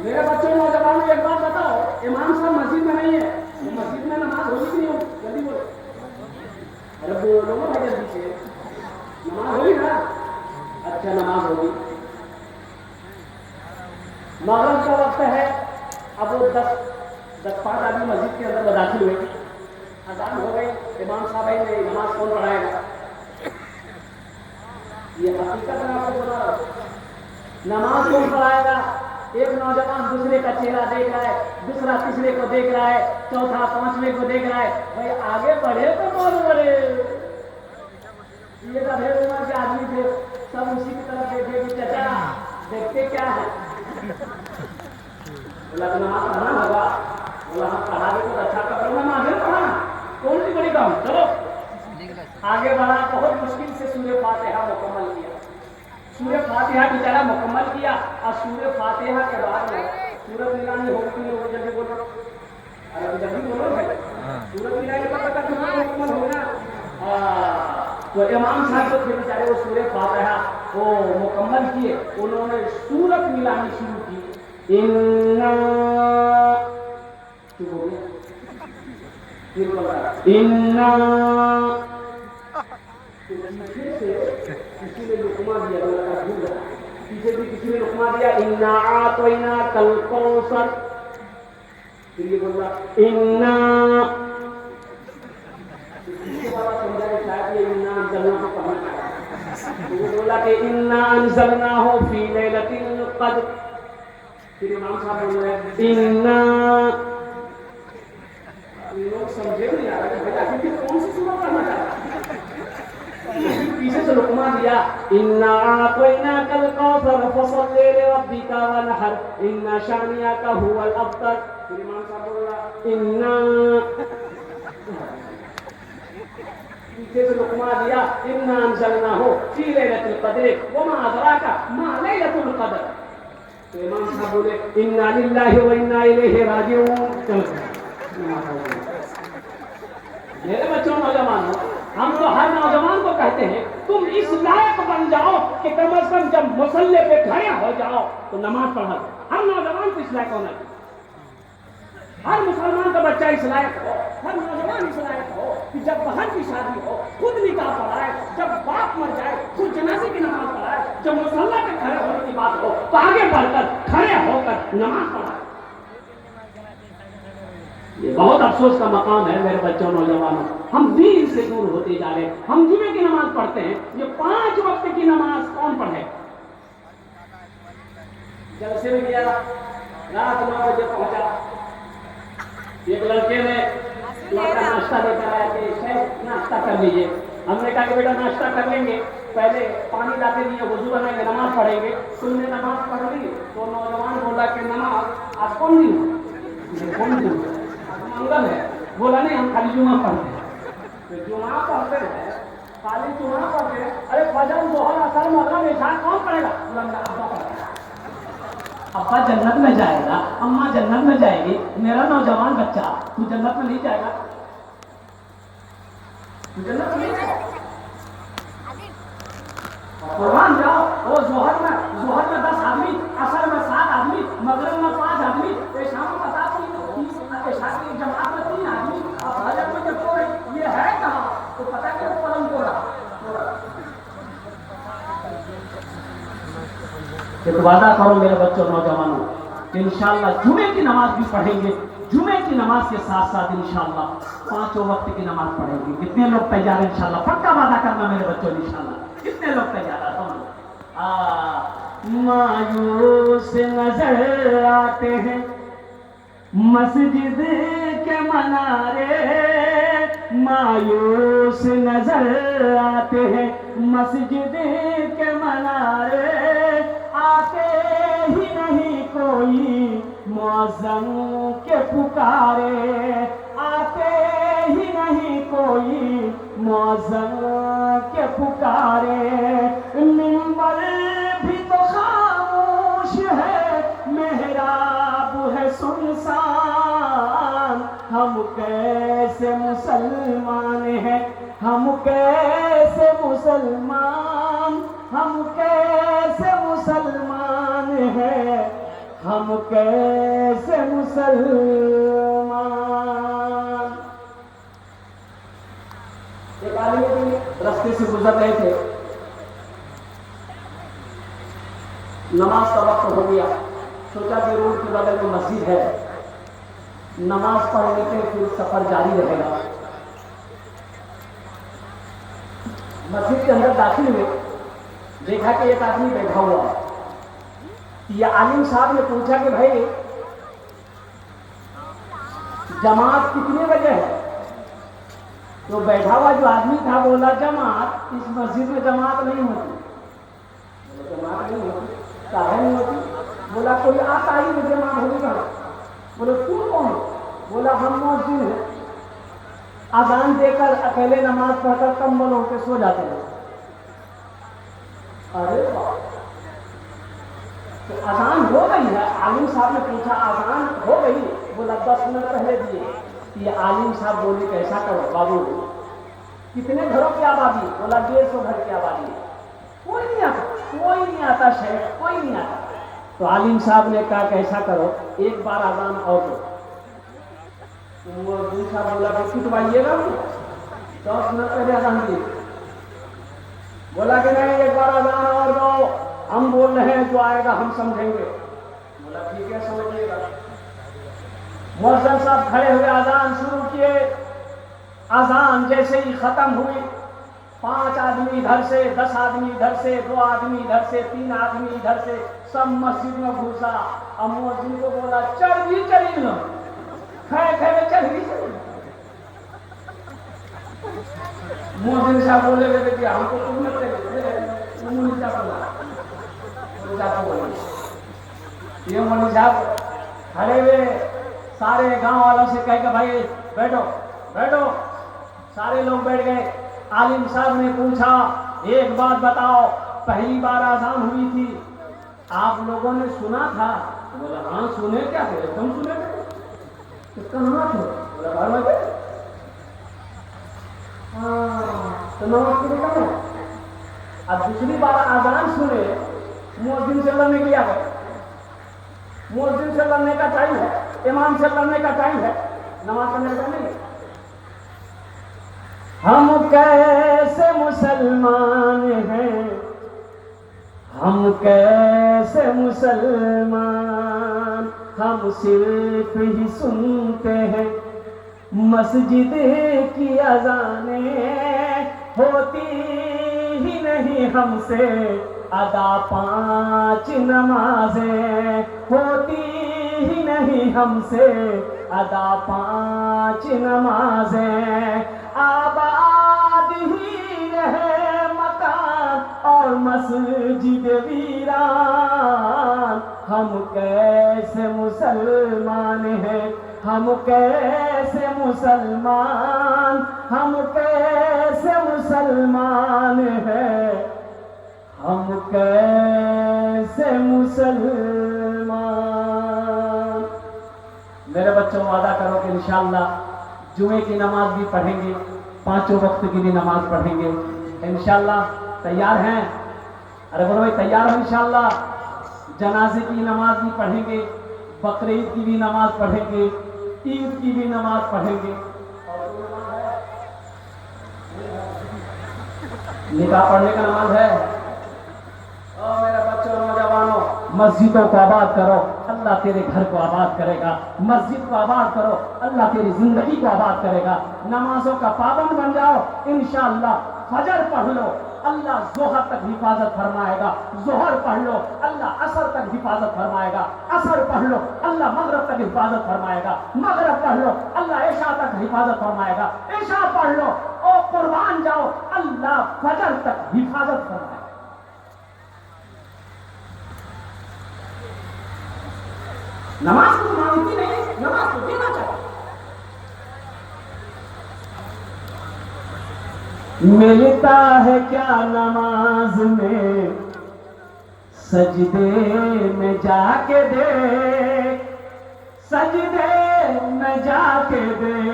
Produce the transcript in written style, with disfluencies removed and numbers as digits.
میرے بچوں نوجوانوں ایک بات بتاؤ، امام صاحب مسجد میں نہیں ہے، مسجد میں نماز ہوگی کہ نہیں ہوگی؟ جلدی بولو، ارے بولو نا بھائی جلدی سے، نماز ہوگی نا؟ اچھا نماز ہوگی۔ مغرب کا وقت ہے، اب وہ 10 5 آدمی مسجد کے اندر داخل ہوئے، اذان ہو گئی، امام صاحب نے نماز کون پڑھائے گا؟ یہ حقیقت میں آپ کو بتا رہا ہوں، نماز کون پڑھائے گا؟ ایک نوجوان دوسرے کا چہرہ دیکھ رہا ہے، دوسرا تیسرے کو دیکھ رہا ہے، چوتھا پانچویں کو دیکھ رہا ہے، بھائی آگے بڑھے تو بول بڑھے۔ یہ تو ڈھیر عمر کے آدمی تھے، سب اسی کی طرف دیکھے کہ چچا دیکھتے کیا ہے؟ بولا کہ نماز پڑھنا ہوگا، بولا ہم پڑھا گے تو اچھا کر نماز ہے پڑھنا، کون سی بڑی کام، چلو آگے بڑھا۔ بہت مشکل سے سورہ فاتحہ مکمل کیا، سورہ فاتحہ بیچارہ مکمل کیا، اور سورہ فاتحہ کے بعد میں سورت ملانی ہوگی کہ نہیں ہوگی؟ جلدی بولو، ارے جلدی بولو بھائی، سورت ملانی کا پتہ مکمل ہوگا۔ تو امام صاحب جو تھے بیچارے وہ سورہ فاتحہ وہ مکمل کیے، انہوں نے سورت ملانی شروع کی، کسی نے لقمہ دیا، پیچھے بھی کسی نے لقمہ دیا، انا اعطیناک الکوثر، پھر یہ بولا انا، بولا کہ انا انزلناہ فی لیلۃ القدر، پھر امام صاحب بول رہے ہیں انا، لوگ سمجھے نہیں آ رہا کہ آخر کون سی سورت پڑھنا چاہتا ہے؟ پیچھے سے لقمہ دیا، انا اعطیناک الکوثر فصل لربک وانحر ان شانئک هو الابتر، پھر امام صاحب بول رہا انا، پیچھے سے لقمہ دیا، انا انزلناہ فی لیلۃ القدر وما ادراک ما لیلۃ القدر، تو امام صاحب بولے انا للہ و انا الیہ راجعون۔ میرے بچوں نوجوانوں، ہم تو ہر نوجوان کو کہتے ہیں تم اس لائق بن جاؤ کہ کم از کم جب مصلی پہ کھڑے ہو جاؤ تو نماز پڑھا۔ ہر نوجوان کو اس لائق ہونا چاہیے، ہر مسلمان کا بچہ اس لائق ہو، ہر نوجوان اس لائق ہو کہ جب بہن کی شادی ہو خود نکاح پڑھائے، جب باپ مر جائے خود جنازے کی نماز پڑھائے، جب مصلی پہ کھڑے ہونے کی بات ہو تو آگے بڑھ کر کھڑے ہو کر نماز پڑھائے۔ یہ بہت افسوس کا مقام ہے میرے بچوں نوجوانوں، ہم دین سے دور ہوتے جا رہے ہیں۔ ہم جمعے کی نماز پڑھتے ہیں، یہ 5 وقت کی نماز کون پڑھے؟ جلسے میں گیا، رات 9 بجے پہنچا، ایک لڑکے نے لڑکا ناشتہ لے کر آیا کہ شیخ ناشتہ کر لیجیے، ہم نے کہا کہ بیٹا ناشتہ کر لیں گے، پہلے پانی لاتے دیے، وضو بنائیں گے، نماز پڑھیں گے۔ تم نے نماز پڑھ لی؟ تو نوجوان بولا کہ نماز آج کون دن منگل ہے، بولا نہیں ہم خالی جمعہ پڑھتے ہیں، جمعہ پڑھتے ہیں، خالی جمعہ پڑھتے ہیں، ارے فجر ظہر عصر مغرب عشاء کون پڑھے گا؟ ابا پڑھے گا، ابا جنت میں جائے گا، اماں جنت میں جائے گی، میرا نوجوان بچہ تو جنت میں نہیں جائے گا، تو جنت میں نہیں جائے گا، قربان جاؤ۔ وہ ظہر میں 10 آدمی، عصر میں 7 آدمی، مغرب میں 5 آدمی، عشاء میں 50 آدمی، عشاء کی جماعت میں 3 آدمی، اور فجر میں جب کوئی یہ ہے کہاں تو پتہ کہ وہ پلنگ کو رہا۔ ایک وعدہ کرو میرے بچوں نوجوانوں کہ انشاءاللہ جمعے کی نماز بھی پڑھیں گے، جمعے کی نماز کے ساتھ ساتھ انشاءاللہ 5 وقت کی نماز پڑھیں گے۔ کتنے لوگ تیار ہیں انشاءاللہ؟ پکا وعدہ کرنا میرے بچوں انشاءاللہ، کتنے لوگ تیار ہیں؟ مایوس نظر آتے ہیں مسجد کے منارے، مایوس نظر آتے ہیں مسجد کے منارے، آتے ہی نہیں کوئی مؤذن کے پکارے، آتے ہی نہیں کوئی مؤذن کے پکارے، منبر بھی تو خاموش ہے، محراب ہے سنسان، ہم کیسے مسلمان ہیں، ہم کیسے مسلمان، ہم کیسے مسلمان ہیں، ہم کیسے مسلمان. ایک آدمی رستے سے گزر رہے تھے، نماز کا وقت ہو گیا، سوچا کہ روڈ کے بغل میں مسجد ہے، نماز پڑھ لیتے پھر سفر جاری رہے گا. مسجد کے اندر داخل ہوئے، دیکھا کہ ایک آدمی بیٹھا ہوا ہے. یہ عالم صاحب نے پوچھا کہ بھائی جماعت کتنے بجے ہے؟ تو بیٹھا ہوا جو آدمی تھا بولا جماعت اس مسجد میں جماعت نہیں ہوتی. جماعت نہیں ہوتی، کہاں نہیں ہوتی؟ بولا کوئی آتا ہی نہیں جماعت ہوگی کہاں؟ بولے تم کون؟ بولا ہم مؤذن ہیں، اذان دے کر اکیلے نماز پڑھ کر کمبل ہو کے سو جاتے ہیں. ارے تو اذان ہو گئی ہے. عالم صاحب نے پوچھا اذان ہو گئی؟ بولا 10 منٹ پہلے دیے. یہ عالم صاحب بولے کیسا کرو بابو، کتنے گھروں کی آبادی؟ بولا 150 گھر کی آبادی. کوئی نہیں آتا، کوئی نہیں آتا شہر، کوئی نہیں آتا. تو عالم صاحب نے کہا کیسا کرو ایک بار اذان اور دو. وہ دوسرا بولا کہ کٹوائیے گا 10 منٹ پہلے اذان دی. بولا کہ نہیں ایک بار اذان اور دو، ہم بول رہے ہیں جو آئے گا ہم سمجھیں گے. بولا ٹھیک ہے سمجھیے گا. مؤذن صاحب کھڑے ہوئے اذان شروع کیے. اذان جیسے ہی ختم ہوئی 5 آدمی ادھر سے، 10 آدمی ادھر سے، 2 آدمی ادھر سے، 3 آدمی ادھر سے، سب مسجد میں گھسا. اب مؤذن کو بولا چل بھی چلی لو، کھڑے کھڑے چل بھی چلی. مؤذن صاحب بولے کہ ہم کو تم نے مولوی صاحب کھڑے ہوئے سارے گاؤں والوں سے کہہ کہ بھائی بیٹھو بیٹھو. سارے لوگ بیٹھ گئے. عالم صاحب نے پوچھا ایک بات بتاؤ، پہلی بار اذان ہوئی تھی آپ لوگوں نے سنا تھا؟ بولا ہاں سنے. کیا تھے تم سنے تھے؟ کہاں تھے؟ بولا گھر میں تھے. تو نماز کے لیے کہاں؟ اب دوسری بار اذان سنے، مؤذن سے لڑنے کے لیے آ گئے. مؤذن سے لڑنے کا ٹائم ہے، امام سے لڑنے کا ٹائم ہے، نماز پڑھنے کا نہیں. ہم کیسے مسلمان ہیں، ہم کیسے مسلمان، ہم صرف ہی سنتے ہیں مسجد کی اذانیں، ہوتی ہی نہیں ہم سے ادا 5 نمازیں، ہوتی ہی نہیں ہم سے ادا 5 نمازیں. آباد ہی رہے مکان اور مسجد ویران، ہم کیسے مسلمان ہیں، ہم کیسے مسلمان، ہم کیسے مسلمان ہیں، ہم کیسے مسلمان. میرے بچوں وعدہ کرو کہ انشاءاللہ جمعے کی نماز بھی پڑھیں گے، 5 وقت کی بھی نماز پڑھیں گے انشاءاللہ. تیار ہیں؟ ارے بولو بھائی تیار ہو انشاءاللہ. جنازے کی نماز بھی پڑھیں گے، بقرعید کی بھی نماز پڑھیں گے، عید کی بھی نماز پڑھیں گے. نکاح پڑھنے کا نماز ہے. میرے بچوں نوجوانوں مسجدوں کو آباد کرو، اللہ تیرے گھر کو آباد کرے گا. مسجد کو آباد کرو، اللہ تیری زندگی کو آباد کرے گا. نمازوں کا پابند بن جاؤ انشاءاللہ. فجر پڑھ لو، اللہ ظہر تک حفاظت فرمائے گا. ظہر پڑھ لو، اللہ عصر تک حفاظت فرمائے گا. عصر پڑھ لو، اللہ مغرب تک حفاظت فرمائے گا. مغرب پڑھ لو، اللہ عشاء تک حفاظت فرمائے گا. عشاء پڑھ لو اور قربان جاؤ، اللہ فجر تک حفاظت فرمائے گا. نماز کو مانگتی نہیں، نماز کو دینا چاہیے. ملتا ہے کیا نماز میں، سجدے میں جا کے دیکھ، سجدے میں جا کے دیکھ.